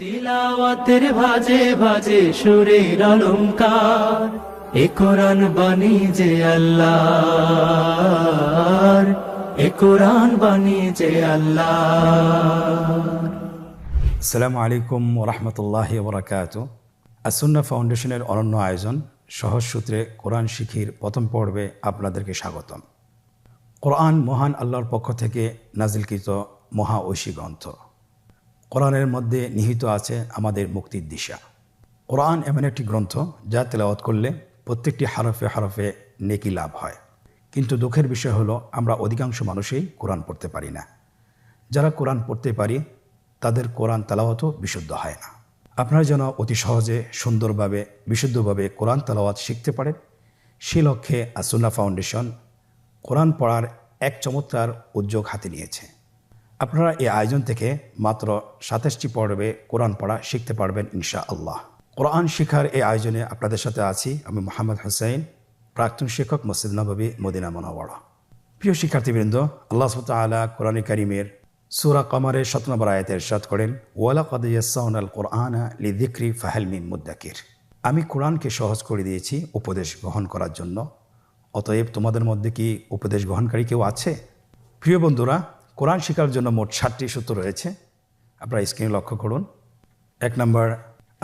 তিলাওয়াতের ভাজে ভাজে সুরের অলংকার, এ কোরআন বাণী যে আল্লাহর, এ কোরআন বাণী যে আল্লাহর। আসসালামু আলাইকুম ওরহমতুল্লাহি ওবরাকাতুহু। আসুন্নাহ ফাউন্ডেশনের অনন্য আয়োজন সহজ সূত্রে কোরআন শিখির প্রথম পর্বে আপনাদেরকে স্বাগতম। কোরআন মহান আল্লাহর পক্ষ থেকে নাজিলকৃত মহা ঐশী গ্রন্থ। কোরআনের মধ্যে নিহিত আছে আমাদের মুক্তির দিশা। কোরআন এমন একটি গ্রন্থ যা তেলাওয়াত করলে প্রত্যেকটি হরফে হরফে নেকি লাভ হয়, কিন্তু দুঃখের বিষয় হলো আমরা অধিকাংশ মানুষই কোরআন পড়তে পারি না। যারা কোরআন পড়তে পারি তাদের কোরআন তেলাওয়াতও বিশুদ্ধ হয় না। আপনারা যেন অতি সহজে সুন্দরভাবে বিশুদ্ধভাবে কোরআন তেলাওয়াত শিখতে পারেন, সে লক্ষ্যে আসুন্নাহ ফাউন্ডেশন কোরআন পড়ার এক চমৎকার উদ্যোগ হাতে নিয়েছে। আপনারা এই আয়োজন থেকে মাত্র 27টি পর্বে কোরআন পড়া শিখতে পারবেন ইনশাআল্লাহ। কোরআন শিখার এই আয়োজনে আপনাদের সাথে আছি আমি মোহাম্মদ হোসেন, প্রাক্তন শিক্ষক, মসজিদ নববী, মদিনা মুনাওয়ারা। প্রিয় শিক্ষার্থীবৃন্দ, আল্লাহ সুবহানাহু ওয়া তাআলা কোরআন কারীমের সূরা কমারের 7 নম্বর আয়াতে ইরশাদ করেন, ওয়ালাকাদ ইয়াসসারনাল কুরআনা লিযিকরি ফাহাল মিন মুদ্দাকির। আমি কোরআনকে সহজ করে দিয়েছি উপদেশ গ্রহণ করার জন্য, অতএব তোমাদের মধ্যে কি উপদেশ গ্রহণকারী কেউ আছে? প্রিয় বন্ধুরা, কোরআন শেখার জন্য মোট 7টি সূত্র রয়েছে। আপনারা স্ক্রিনে লক্ষ্য করুন। 1 নম্বর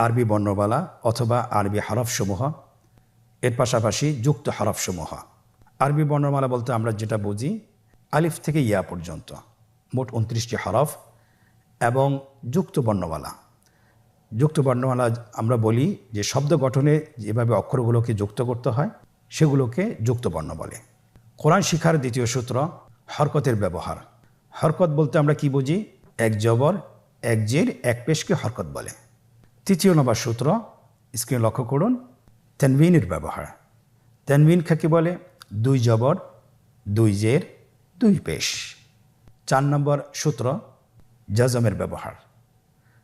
আরবি বর্ণমালা অথবা আরবি হরফসমূহ, এর পাশাপাশি যুক্ত হরফসমূহ। আরবি বর্ণমালা বলতে আমরা যেটা বুঝি আলিফ থেকে ইয়া পর্যন্ত মোট 29টি হরফ, এবং যুক্ত বর্ণমালা। যুক্ত বর্ণমালা আমরা বলি যে শব্দ গঠনে যেভাবে অক্ষরগুলোকে যুক্ত করতে হয় সেগুলোকে যুক্ত বর্ণ বলে। কোরআন শিখার দ্বিতীয় সূত্র হরকতের ব্যবহার। হরকত বলতে আমরা কি বুঝি? এক জবর, এক জের, এক পেশকে হরকত বলে। তৃতীয় নম্বর সূত্র, স্ক্রিনে লক্ষ্য করুন, তানবিনের ব্যবহার। তানবিন কাকে বলে? 2 জবর, 2 জের, 2 পেশ। 4 নম্বর সূত্র জজমের ব্যবহার।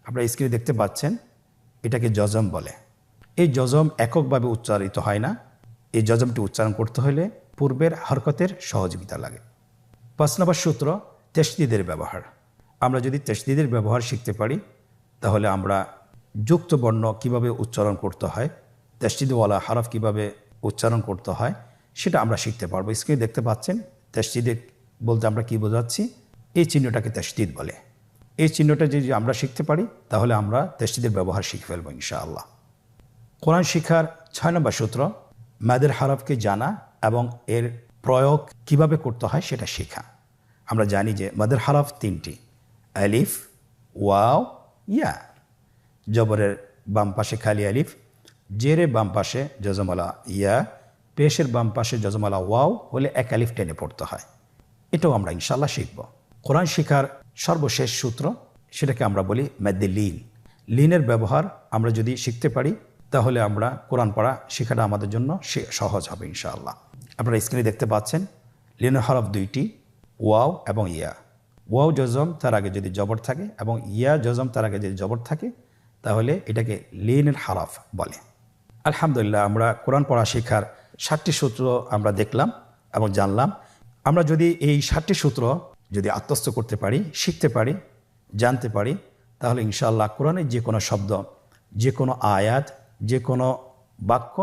আপনারা স্ক্রিনে দেখতে পাচ্ছেন, এটাকে জজম বলে। এই জজম এককভাবে উচ্চারিত হয় না, এই জজমটি উচ্চারণ করতে হলে পূর্বের হরকতের সহযোগিতা লাগে। 5 নম্বর সূত্র তাশদীদের ব্যবহার। আমরা যদি তাশদীদের ব্যবহার শিখতে পারি তাহলে আমরা যুক্ত বর্ণ কিভাবে উচ্চারণ করতে হয়, তাশদীদওয়ালা হরফ কিভাবে উচ্চারণ করতে হয় সেটা আমরা শিখতে পারবো। স্ক্রিনে দেখতে পাচ্ছেন, তাশদীদ বলতে আমরা কি বোঝাচ্ছি? এই চিহ্নটাকে তাশদীদ বলে। এই চিহ্নটা যদি আমরা শিখতে পারি তাহলে আমরা তাশদীদের ব্যবহার শিখে ফেলবো ইনশাআল্লাহ। কোরআন শিখার 6 নম্বর সূত্র মাদের হরফকে জানা এবং এর প্রয়োগ কিভাবে করতে হয় সেটা শেখা। আমরা জানি যে মাদের হরফ 3টি, আলিফ, ওয়াও, ইয়া। জবরের বাম পাশে খালি আলিফ, জেরের বাম পাশে জজমালা ইয়া, পেশের বাম পাশে জজমালা ওয়াও হলে এক আলিফ টেনে পড়তে হয়। এটাও আমরা ইনশাআল্লাহ শিখব। কোরআন শিখার সর্বশেষ সূত্র, সেটাকে আমরা বলি মাদ্দে লিন। লিনের ব্যবহার আমরা যদি শিখতে পারি তাহলে আমরা কোরআন পড়া শেখাটা আমাদের জন্য সহজ হবে ইনশাআল্লাহ। আপনারা স্ক্রিনে দেখতে পাচ্ছেন, লিনের হরফ 2টি, ওয়াও এবং ইয়া। ওয়াও জজম, তার আগে যদি জবর থাকে, এবং ইয়া জজম, তার আগে যদি জবর থাকে, তাহলে এটাকে লিনের হরফ বলে। আলহামদুলিল্লাহ, আমরা কোরআন পড়া শেখার 7টি সূত্র আমরা দেখলাম এবং জানলাম। আমরা যদি এই 7টি সূত্র যদি আত্মস্থ করতে পারি, শিখতে পারি, জানতে পারি, তাহলে ইনশাআল্লাহ কোরআনের যে কোনো শব্দ, যে কোনো আয়াত, যে কোনো বাক্য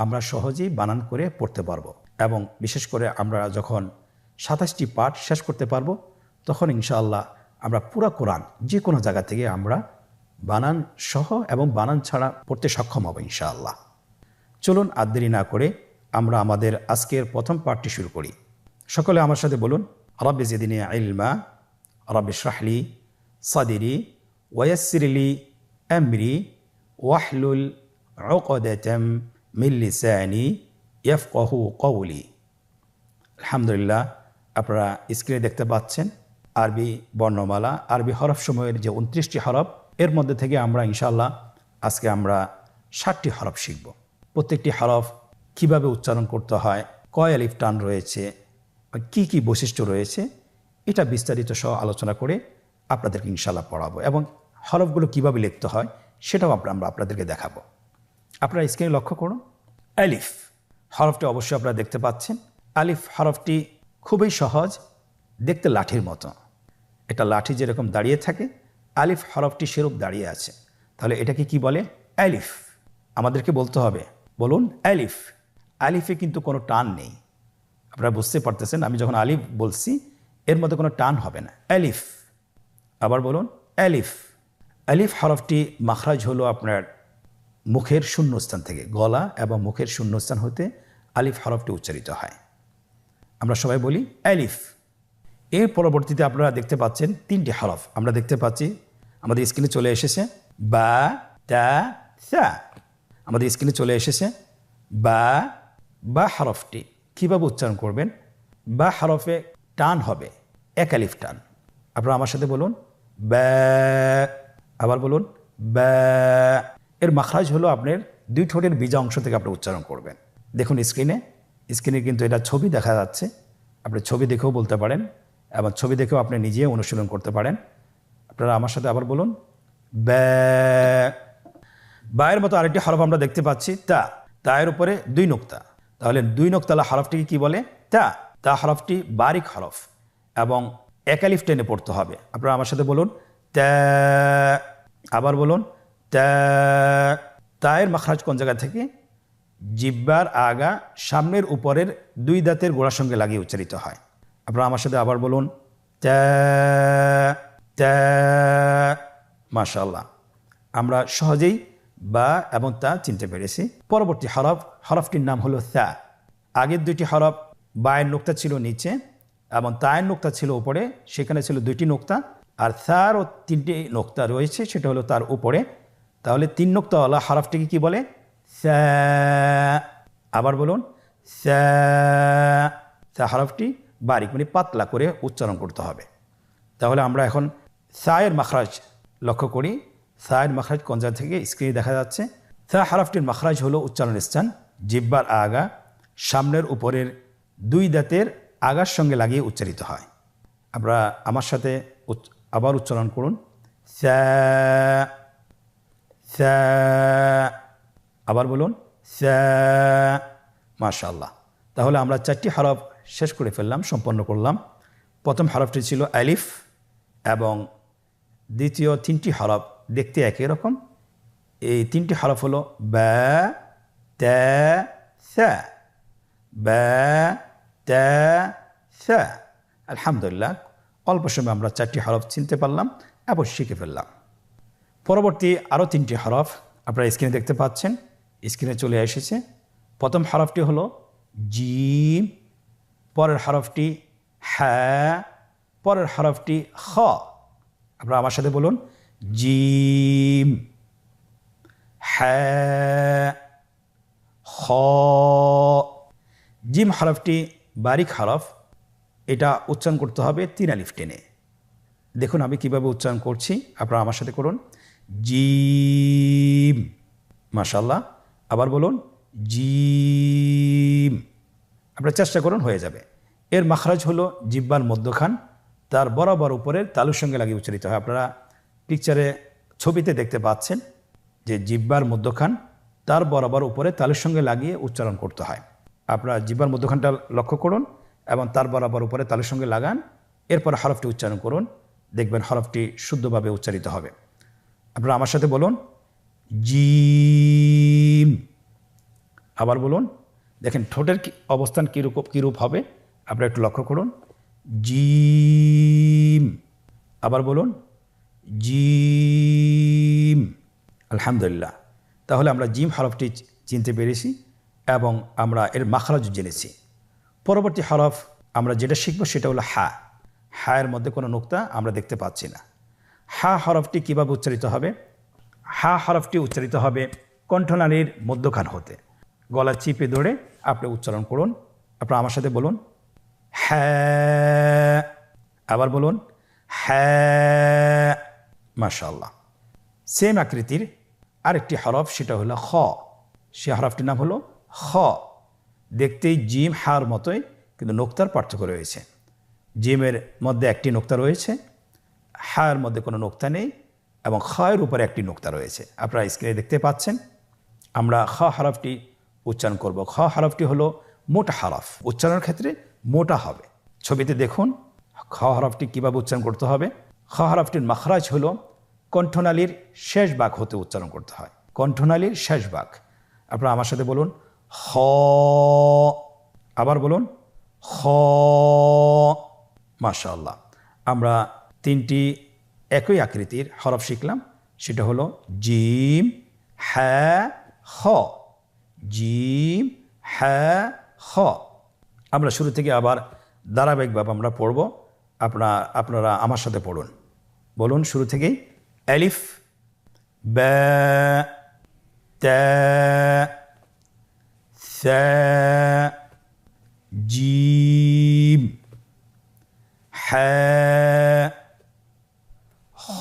আমরা সহজেই বানান করে পড়তে পারবো। এবং বিশেষ করে আমরা যখন 27টি পাঠ শেষ করতে পারবো তখন ইনশাআল্লাহ আমরা পুরা কোরআন যে কোনো জায়গা থেকে আমরা বানান সহ এবং বানান ছাড়া পড়তে সক্ষম হব ইনশাআল্লাহ। চলুন আর দেরি না করে আমরা আমাদের আজকের প্রথম পাঠটি শুরু করি। সকলে আমার সাথে বলুন, রব্বি জিদনি ইলমা, রব্বি ইশরাহ লি সাদরি ওয়ায়াসসির লি আমরি ওয়াহলুল উকদাতাম মিন লিসানি ইয়াফকাহু কওলি। আলহামদুলিল্লাহ, আপনারা স্ক্রিনে দেখতে পাচ্ছেন আরবি বর্ণমালা, আরবি হরফসমূহের যে 29টি হরফ, এর মধ্যে থেকে আমরা ইনশাআল্লাহ আজকে আমরা 7টি হরফ শিখব। প্রত্যেকটি হরফ কিভাবে উচ্চারণ করতে হয়, কয় আলিফ টান রয়েছে, কি কি বৈশিষ্ট্য রয়েছে, এটা বিস্তারিত সহ আলোচনা করে আপনাদেরকে ইনশাআল্লাহ পড়াবো, এবং হরফগুলো কিভাবে লিখতে হয় সেটাও আমরা আপনাদেরকে দেখাবো। আপনারা স্ক্রিনে লক্ষ্য করুন, আলিফ হরফটি অবশ্যই আপনারা দেখতে পাচ্ছেন। আলিফ হরফটি খুবই সহজ, দেখতে লাঠির মতো। এটা লাঠি যেরকম দাঁড়িয়ে থাকে, আলিফ হরফটি সেরূপ দাঁড়িয়ে আছে, তাহলে এটাকে কি বলে? আলিফ। আমাদেরকে বলতে হবে, বলুন আলিফ। আলিফে কিন্তু কোনো টান নেই, আপনারা বুঝতে পারতেছেন। আমি যখন আলিফ বলছি এর মধ্যে কোনো টান হবে না, আলিফ। আবার বলুন আলিফ। আলিফ হরফটি মাখরাজ হলো আপনার মুখের শূন্যস্থান থেকে, গলা এবং মুখের শূন্যস্থান হতে আলিফ হরফটি উচ্চারিত হয়। আমরা সবাই বলি আলিফ। এর পরবর্তীতে আপনারা দেখতে পাচ্ছেন 3টি হরফ আমরা দেখতে পাচ্ছি আমাদের স্ক্রিনে চলে এসেছে, বা, তা, সা। আমাদের স্ক্রিনে চলে এসেছে বা হরফটি কীভাবে উচ্চারণ করবেন? বা হরফে টান হবে, এক আলিফ টান। আপনারা আমার সাথে বলুন বা। আবার বলুন বা। এর মাখরাজ হলো আপনার 2 ঠোঁটের বিজা অংশ থেকে আপনি উচ্চারণ করবেন। দেখুন স্ক্রিনে কিন্তু এটা ছবি দেখা যাচ্ছে, আপনি ছবি দেখেও বলতে পারেন এবং ছবি দেখেও আপনি নিজে অনুশীলন করতে পারেন। আপনারা আমার সাথে আবার বলুন বা। বায়ের মতো আরেকটি হরফ আমরা দেখতে পাচ্ছি তা। তায়ের উপরে 2 নোক্তা, তাহলে 2 নোক্তালা হরফটিকে কি বলে? তা হরফটি বারিক হরফ এবং এক আলিফ টেনে পড়তে হবে। আপনারা আমার সাথে বলুন তা। আবার বলুন তা। তায়ের মাখরাজ কোন জায়গা থেকে? জিহ্বার আগা সামনের উপরের 2 দাঁতের গোড়ার সঙ্গে লাগিয়ে উচ্চারিত হয়। আপনারা আমার সাথে আবার বলুন তা। মাশাআল্লাহ, আমরা সহজেই বা এবং তা চিনতে পেরেছি। পরবর্তী হরফটির নাম হলো সা। আগের 2টি হরফ, বায়ের নোক্তা ছিল নিচে এবং তায়ের নোক্তা ছিল উপরে, সেখানে ছিল 2টি নোক্তা, আর সারও 3টি নোক্তা রয়েছে, সেটা হলো তার উপরে। তাহলে 3 নোক্তাওয়ালা হরফটিকে কি বলে? সা। আবার বলুন সা। সা হরফটি বারিক মানে পাতলা করে উচ্চারণ করতে হবে। তাহলে আমরা এখন সায়ের মাখরাজ লক্ষ্য করি। সায়ের মাখরাজ কোন জায়গা থেকে? স্ক্রিনে দেখা যাচ্ছে। সা হরফটির মাখরাজ হলো উচ্চারণের স্থান জিহ্বার আগা সামনের উপরের 2 দাঁতের আগার সঙ্গে লাগিয়ে উচ্চারিত হয়। আমরা আমার সাথে আবার উচ্চারণ করুন সা। সা। আবার বলুন সা। মাশাআল্লাহ, তাহলে আমরা 4টি হরফ শেষ করে ফেললাম, সম্পন্ন করলাম। প্রথম হরফটি ছিল আলিফ এবং দ্বিতীয় 3টি হরফ দেখতে একই রকম। এই 3টি হরফ হলো বা, তা, সা। বা, তা, সা। আলহামদুলিল্লাহ, অল্প সময় আমরা 4টি হরফ চিনতে পারলাম এবং শিখে ফেললাম। পরবর্তী আরও 3টি হরফ আপনারা স্ক্রিনে দেখতে পাচ্ছেন, স্ক্রিনে চলে এসেছে। প্রথম হরফটি হলো জিম, পরের হরফটি হা, পরের হরফটি খ। আপনারা আমার সাথে বলুন জিম, হা, খ। জিম হরফটি বারিক হরফ, এটা উচ্চারণ করতে হবে 3 আলিফ টেনে। দেখুন আমি কিভাবে উচ্চারণ করছি, আপনারা আমার সাথে করুন জিম। মাশাআল্লাহ, আবার বলুন জিম। আপনারা চেষ্টা করুন, হয়ে যাবে। এর মাখরাজ হলো জিহ্বার মধ্যখান, তার বরাবর উপরের তালুর সঙ্গে লাগিয়ে উচ্চারিত হয়। আপনারা পিকচারে ছবিতে দেখতে পাচ্ছেন যে জিহ্বার মধ্যখান তার বরাবর উপরে তালুর সঙ্গে লাগিয়ে উচ্চারণ করতে হয়। আপনারা জিহ্বার মধ্যখানটা লক্ষ্য করুন এবং তার বরাবর উপরে তালুর সঙ্গে লাগান, এরপর হরফটি উচ্চারণ করুন, দেখবেন হরফটি শুদ্ধভাবে উচ্চারিত হবে। আপনারা আমার সাথে বলুন জিম। আবার বলুন, দেখেন ঠোঁটের অবস্থান কীরূপ হবে, আপনারা একটু লক্ষ্য করুন জিম। আবার বলুন জিম। আলহামদুলিল্লাহ, তাহলে আমরা জিম হরফটি চিনতে পেরেছি এবং আমরা এর মাখরাজ জেনেছি। পরবর্তী হরফ আমরা যেটা শিখব সেটা হলো হা। হায়ের মধ্যে কোনো নোক্তা আমরা দেখতে পাচ্ছি না। হা হরফটি কীভাবে উচ্চারিত হবে? হা হরফটি উচ্চারিত হবে কণ্ঠনালীর মধ্যখান হতে। গলা চিপে ধরে আপনি উচ্চারণ করুন। আপনারা আমার সাথে বলুন হ্যাঁ। আবার বলুন হ্যাঁ। মাশাআল্লাহ। সেম আকৃতির আরেকটি হরফ, সেটা হলো খ। সে হরফটির নাম হলো খ। দেখতেই জিম হার মতোই, কিন্তু নোক্তার পার্থক্য রয়েছে। জিমের মধ্যে একটি নোক্তা রয়েছে, হায়ের মধ্যে কোনো নোক্তা নেই এবং খয়ের উপরে একটি নোক্তা রয়েছে। আপনারা স্ক্রিনে দেখতে পাচ্ছেন। আমরা খ হরফটি উচ্চারণ করব। খ হরফটি হলো মোটা হরফ, উচ্চারণের ক্ষেত্রে মোটা হবে। ছবিতে দেখুন খ হরফটি কীভাবে উচ্চারণ করতে হবে। খ হরফটির মাখরাজ হলো কণ্ঠনালীর শেষ ভাগ হতে উচ্চারণ করতে হয়, কণ্ঠনালীর শেষ ভাগ। আপনারা আমার সাথে বলুন খ, আবার বলুন খ। মাশাআল্লাহ, আমরা তিনটি একই আকৃতির হরফ শিখলাম, সেটা হলো জিম, হ্যাঁ, খ। জিম, হ্যাঁ, খ। আমরা শুরু থেকে আবার ধারাবাহিকভাবে আমরা পড়ব, আপনারা আমার সাথে পড়ুন। বলুন শুরু থেকেই, আলিফ, বা, তা, সা, জিম, হ্যাঁ, খ।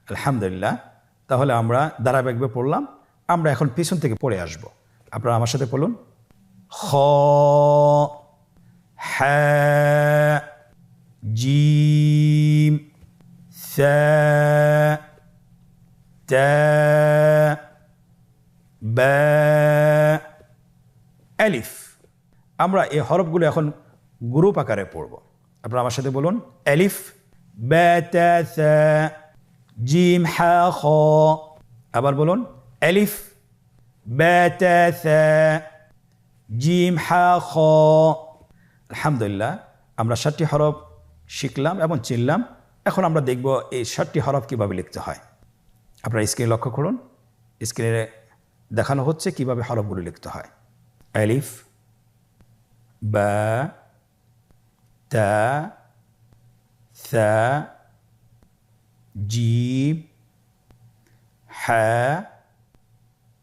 আলহামদুলিল্লাহ, তাহলে আমরা ধারাবাহিকভাবে পড়লাম। আমরা এখন পিছন থেকে পড়ে আসব। আপনারা আমার সাথে বলুন খ, হ্যাঁ, জিম, সা, তা, বা, আলিফ। আমরা এই হরফগুলো এখন গ্রুপ আকারে পড়ব। আপনারা আমার সাথে বলুন আলিফ, বা, তা, সা, জিম, হা, খ। আবার বলুন আলিফ, বা, তা, সা, জিম, হা, খ। আলহামদুলিল্লাহ, আমরা 7টি হরফ শিখলাম এবং চিনলাম। এখন আমরা দেখব এই 7টি হরফ কীভাবে লিখতে হয়। আপনারা স্ক্রিনে লক্ষ্য করুন, স্ক্রিনে দেখানো হচ্ছে কিভাবে হরফগুলো লিখতে হয়। আলিফ, বা, তা, সা, জিম, হা,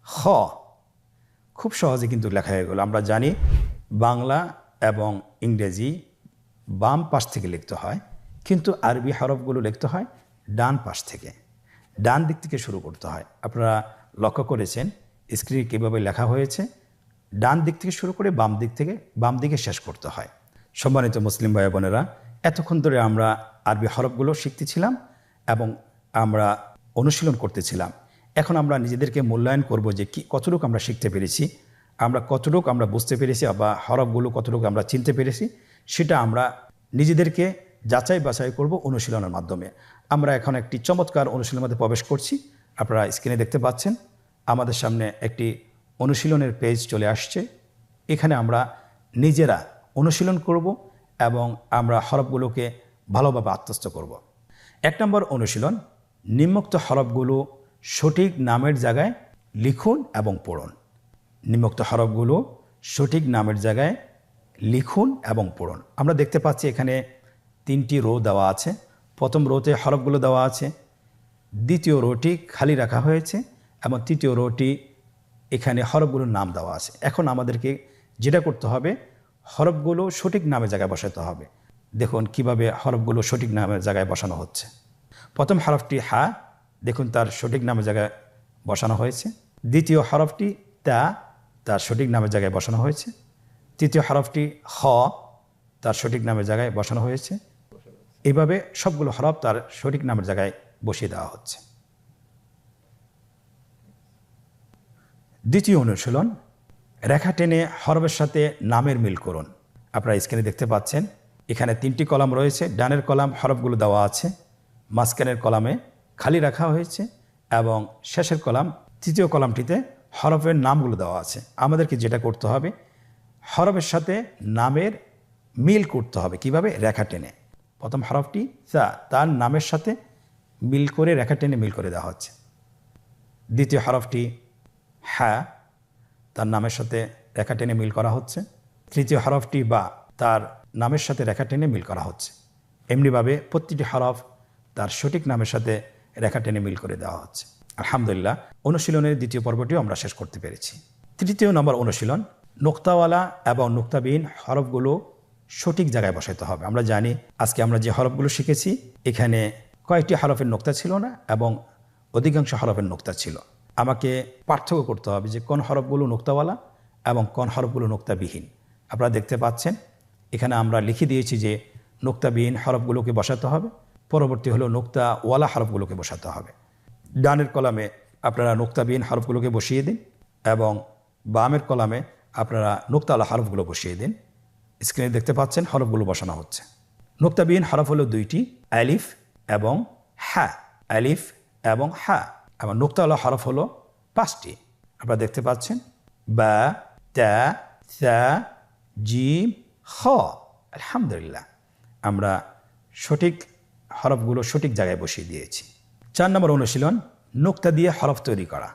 খ। খুব সহজে কিন্তু লেখা হয়ে গেল। আমরা জানি বাংলা এবং ইংরেজি বাম পাশ থেকে লিখতে হয়, কিন্তু আরবি হরফগুলো লিখতে হয় ডান পাশ থেকে, ডান দিক থেকে শুরু করতে হয়। আপনারা লক্ষ্য করেছেন স্ক্রিনে কীভাবে লেখা হয়েছে, ডান দিক থেকে শুরু করে বাম দিকে শেষ করতে হয়। সম্মানিত মুসলিম ভাই বোনেরা, এতক্ষণ ধরে আমরা আরবি হরফগুলো শিখতেছিলাম এবং আমরা অনুশীলন করতেছিলাম। এখন আমরা নিজেদেরকে মূল্যায়ন করব যে কতটুকু আমরা শিখতে পেরেছি, কতটুকু আমরা বুঝতে পেরেছি, বা হরফগুলো কতটুকু আমরা চিনতে পেরেছি, সেটা আমরা নিজেদেরকে যাচাই বাছাই করব অনুশীলনের মাধ্যমে। আমরা এখন একটি চমৎকার অনুশীলনের মধ্যে প্রবেশ করছি। আপনারা স্ক্রিনে দেখতে পাচ্ছেন আমাদের সামনে একটি অনুশীলনের পেজ চলে আসছে। এখানে আমরা নিজেরা অনুশীলন করব এবং আমরা হরফগুলোকে ভালোভাবে আত্মস্থ করব। 1 নম্বর অনুশীলন, নিম্নোক্ত হরফগুলো সঠিক নামের জায়গায় লিখুন এবং পড়ুন। নিম্নোক্ত হরফগুলো সঠিক নামের জায়গায় লিখুন এবং পড়ুন। আমরা দেখতে পাচ্ছি এখানে 3টি রো দেওয়া আছে। প্রথম রোতে হরফগুলো দেওয়া আছে, দ্বিতীয় রোটি খালি রাখা হয়েছে এবং তৃতীয় রোটি এখানে হরফগুলোর নাম দেওয়া আছে। এখন আমাদেরকে যেটা করতে হবে, হরফগুলো সঠিক নামের জায়গায় বসাতে হবে। দেখুন কিভাবে হরফগুলো সঠিক নামের জায়গায় বসানো হচ্ছে। প্রথম হরফটি হা, দেখুন তার সঠিক নামের জায়গায় বসানো হয়েছে। দ্বিতীয় হরফটি তা, তার সঠিক নামের জায়গায় বসানো হয়েছে। তৃতীয় হরফটি খ, তার সঠিক নামের জায়গায় বসানো হয়েছে। এভাবে সবগুলো হরফ তার সঠিক নামের জায়গায় বসিয়ে দেওয়া হচ্ছে। দ্বিতীয় অনুশীলন, রেখা টেনে হরফের সাথে নামের মিল করুন। আপনারা স্ক্রিনে দেখতে পাচ্ছেন এখানে 3টি কলাম রয়েছে। ডানের কলাম হরফগুলো দেওয়া আছে, মাঝখানের কলামে খালি রাখা হয়েছে এবং শেষের কলাম, তৃতীয় কলামটিতে হরফের নামগুলো দেওয়া আছে। আমাদেরকে যেটা করতে হবে, হরফের সাথে নামের মিল করতে হবে। কিভাবে? রেখা টেনে। প্রথম হরফটি সা, তার নামের সাথে মিল করে রেখা টেনে মিল করে দেওয়া হচ্ছে। দ্বিতীয় হরফটি হ্যাঁ, তার নামের সাথে রেখা টেনে মিল করা হচ্ছে। তৃতীয় হরফটি বা, তার নামের সাথে রেখা টেনে মিল করা হচ্ছে। এমনিভাবে প্রতিটি হরফ তার সঠিক নামের সাথে রেখা টেনে মিল করে দেওয়া হচ্ছে। আলহামদুলিল্লাহ, অনুশীলনের দ্বিতীয় পর্বটিও আমরা শেষ করতে পেরেছি। তৃতীয় নম্বর অনুশীলন, নোক্তাওয়ালা এবং নোক্তাবিহীন হরফগুলো সঠিক জায়গায় বসাতে হবে। আমরা জানি আজকে আমরা যে হরফগুলো শিখেছি এখানে কয়েকটি হরফের নোক্তা ছিল না এবং অধিকাংশ হরফের নোক্তা ছিল। আমাকে পার্থক্য করতে হবে যে কোন হরফগুলো নোক্তাওয়ালা এবং কোন হরফগুলো নোক্তাবিহীন। আপনারা দেখতে পাচ্ছেন এখানে আমরা লিখে দিয়েছি যে নোক্তাবিহীন হরফগুলোকে বসাতে হবে, পরবর্তী হলো নোক্তাওয়ালা হরফগুলোকে বসাতে হবে। ডানের কলামে আপনারা নোক্তাবিহীন হরফগুলোকে বসিয়ে দিন এবং বামের কলামে আপনারা নোক্তাওয়ালা হরফগুলো বসিয়ে দিন। স্ক্রিনে দেখতে পাচ্ছেন হরফগুলো বসানো হচ্ছে। নোক্তাবিহীন হরফ হলো 2টি, আলিফ এবং হা, আলিফ এবং হা। এবং নুক্তাওয়ালা হরফ হলো 5টি, আপনারা দেখতে পাচ্ছেন, বা, তা, সা, জিম, খ। আলহামদুলিল্লাহ, আমরা সঠিক হরফগুলো সঠিক জায়গায় বসিয়ে দিয়েছি। 4 নম্বর অনুশীলন, নুক্তা দিয়ে হরফ তৈরি করা।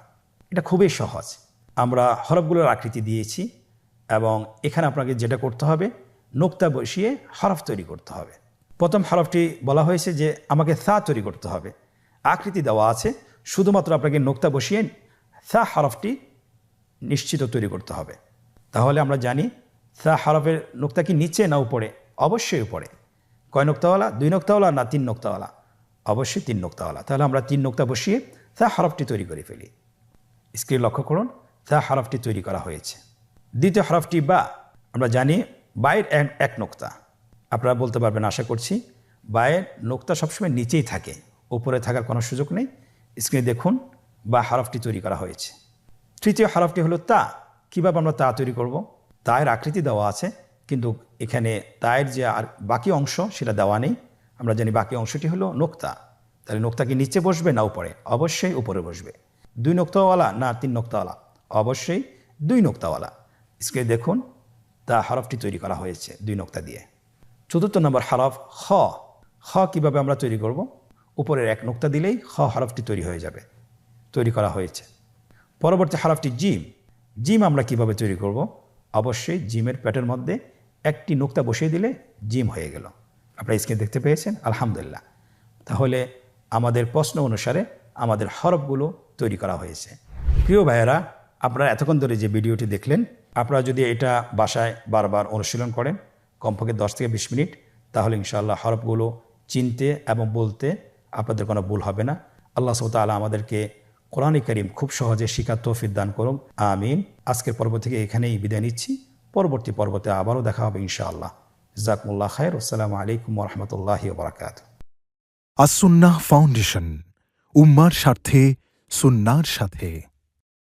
এটা খুবই সহজ। আমরা হরফগুলোর আকৃতি দিয়েছি এবং এখানে আপনাকে যেটা করতে হবে, নুক্তা বসিয়ে হরফ তৈরি করতে হবে। প্রথম হরফটি বলা হয়েছে যে আমাকে সা তৈরি করতে হবে, আকৃতি দেওয়া আছে, শুধুমাত্র আপনাকে নুক্তা বসিয়ে সা হরফটি নিশ্চিত তৈরি করতে হবে। তাহলে আমরা জানি সা হরফের নুক্তা কি নিচে না উপরে? অবশ্যই উপরে। কয় নোক্তাওয়ালা? 2 নোক্তাওয়ালা না 3 নোক্তাওয়ালা? অবশ্যই 3 নোক্তাওয়ালা। তাহলে আমরা 3 নোক্তা বসিয়ে সা হরফটি তৈরি করে ফেলি। স্ক্রিন লক্ষ্য করুন, সা হরফটি তৈরি করা হয়েছে। দ্বিতীয় হরফটি বা। আমরা জানি বায়ের 1 নোক্তা। আপনারা বলতে পারবেন আশা করছি, বায়ের নোক্তা সবসময় নিচেই থাকে, উপরে থাকার কোনো সুযোগ নেই। স্ক্রিনে দেখুন, বা হরফটি তৈরি করা হয়েছে। তৃতীয় হরফটি হলো তা। কীভাবে আমরা তা তৈরি করব? তায়ের আকৃতি দেওয়া আছে, কিন্তু এখানে তায়ের যে আর বাকি অংশ সেটা দেওয়া নেই। আমরা জানি বাকি অংশটি হলো নোক্তা। তাহলে নোক্তা কি নিচে বসবে না উপরে? অবশ্যই উপরে বসবে। 2 নোক্তাওয়ালা না 3 নোক্তাওয়ালা? অবশ্যই 2 নোক্তাওয়ালা। স্ক্রিনে দেখুন, তা হরফটি তৈরি করা হয়েছে 2 নোক্তা দিয়ে। চতুর্থ নম্বর হরফ খ। খ কীভাবে আমরা তৈরি করব? উপরের 1 নোক্তা দিলেই খ হরফটি তৈরি হয়ে যাবে, তৈরি করা হয়েছে। পরবর্তী হরফটি জিম। জিম আমরা কিভাবে তৈরি করব? অবশ্যই জিমের পেটের মধ্যে 1টি নোক্তা বসিয়ে দিলে জিম হয়ে গেল। আপনারা স্ক্রিনে দেখতে পেয়েছেন, আলহামদুলিল্লাহ। তাহলে আমাদের প্রশ্ন অনুসারে আমাদের হরফগুলো তৈরি করা হয়েছে। প্রিয় ভাইয়েরা, আপনারা এতক্ষণ ধরে যে ভিডিওটি দেখলেন, আপনারা যদি এটা বাসায় বারবার অনুশীলন করেন, কমপক্ষে 10 থেকে 20 মিনিট, তাহলে ইনশাআল্লাহ হরফগুলো চিনতে এবং বলতে আপনাদের কোনো ভুল হবে না। আল্লাহ সুবহানাহু ওয়া তাআলা আমাদেরকে কোরআনে কারীম খুব সহজে শিখার তৌফিক দান করুন, আমিন। আজকের পর্ব থেকে এখানেই বিদায় নিচ্ছি। পরবর্তী পর্বতে আবারও দেখা হবে ইনশাআল্লাহ। জাযাকুমুল্লাহ খায়র। আসসালামু আলাইকুম ওয়া রাহমাতুল্লাহি ওয়া বারাকাতুহু। আসুন্নাহ ফাউন্ডেশন, উম্মার স্বার্থে সুন্নাহর সাথে।